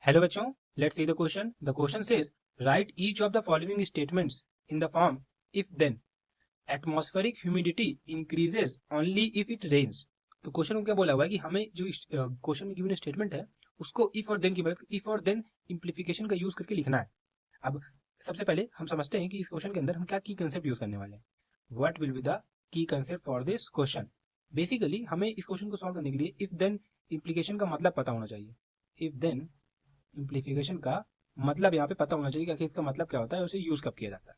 Hello बच्चों, let's see the question. The question says write each of the following statements in the form if then atmospheric humidity increases only if it rains. तो question में क्या बोला हुआ है कि हमें जो क्वेश्चन में गिवन स्टेटमेंट है उसको इफ और देन की मदद इफ और देन इम्प्लीफिकेशन का यूज करके लिखना है. अब सबसे पहले हम समझते हैं कि इस क्वेश्चन के अंदर हम क्या की कंसेप्ट यूज करने वाले हैं. What will be the key concept for this question. Basically हमें इस क्वेश्चन को सॉल्व करने के लिए इफ देन इम्प्लीकेशन का मतलब पता होना चाहिए. इफ देन इम्प्लीफिकेशन का मतलब यहाँ पे पता होना चाहिए कि आखिर इसका मतलब क्या होता है और उसे यूज कब किया जाता है.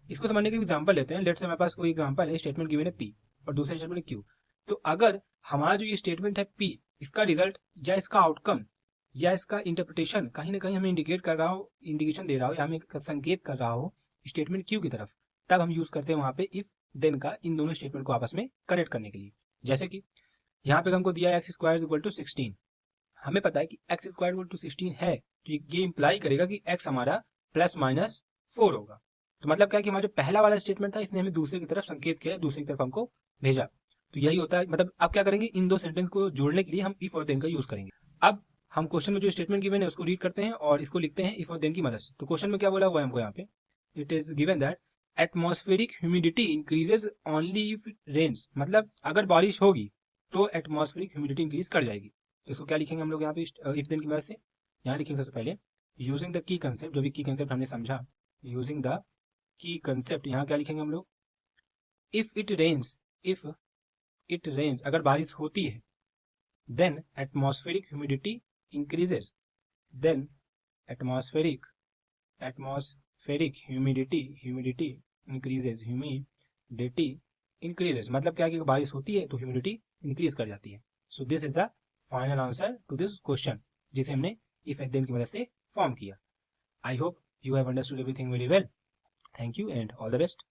इसको समझने के लिए एग्जांपल लेते हैं. लेट्स से हमारे पास कोई एग्जांपल है, स्टेटमेंट गिवन है पी और दूसरा स्टेटमेंट है क्यू. तो अगर हमारा जो ये स्टेटमेंट है पी, इसका रिजल्ट या इसका आउटकम या इसका इंटरप्रिटेशन कहीं ना कहीं हमें इंडिकेट कर रहा हो, इंडिकेशन दे रहा हो या हमें संकेत कर रहा हो स्टेटमेंट क्यू की तरफ, तब हम यूज करते हैं वहां पे इफ देन का इन दोनों स्टेटमेंट को आपस में कनेक्ट करने के लिए. जैसे कि यहाँ पे हमको दिया है एक्स स्क्वायर इक्वल टू 16. हमें पता है कि एक्स स्क्वायर इक्वल टू 16 है, तो ये इंप्लाई करेगा कि एक्स हमारा प्लस माइनस 4 होगा. तो मतलब क्या है कि हमारा जो पहला वाला स्टेटमेंट था इसने हमें दूसरे की तरफ संकेत किया, दूसरी की तरफ हमको भेजा. तो यही होता है. मतलब अब क्या करेंगे, इन दो सेंटेंस को जोड़ने के लिए हम इफ और देन का यूज करेंगे. अब हम क्वेश्चन में जो स्टेटमेंट गिवन है उसको रीड करते हैं और इसको लिखते हैं इफ और देन की मदद से. तो क्वेश्चन में क्या बोला हुआ है हमको यहाँ पे, it is given that atmospheric humidity increases only if rains. मतलब अगर बारिश होगी तो एटमॉस्फेरिक ह्यूमिडिटी इंक्रीज कर जाएगी. तो इसको क्या लिखेंगे हम लोग यहाँ पे इफ देन की मदद से. यहाँ लिखेंगे सबसे पहले यूजिंग द की कंसेप्ट. जो भी की कंसेप्ट हमने समझा, यूजिंग द की कंसेप्ट, यहाँ क्या लिखेंगे हम लोग, इफ इट रेन्स अगर बारिश होती है, then atmospheric humidity increases. Then atmospheric humidity increases. मतलब क्या है कि बारिश होती है तो ह्यूमिडिटी इंक्रीज कर जाती है. So this is the final answer to this question, जिसे हमने इफ एंड देन की मदद से फॉर्म किया. I hope you have understood everything very well. Thank you and all the best.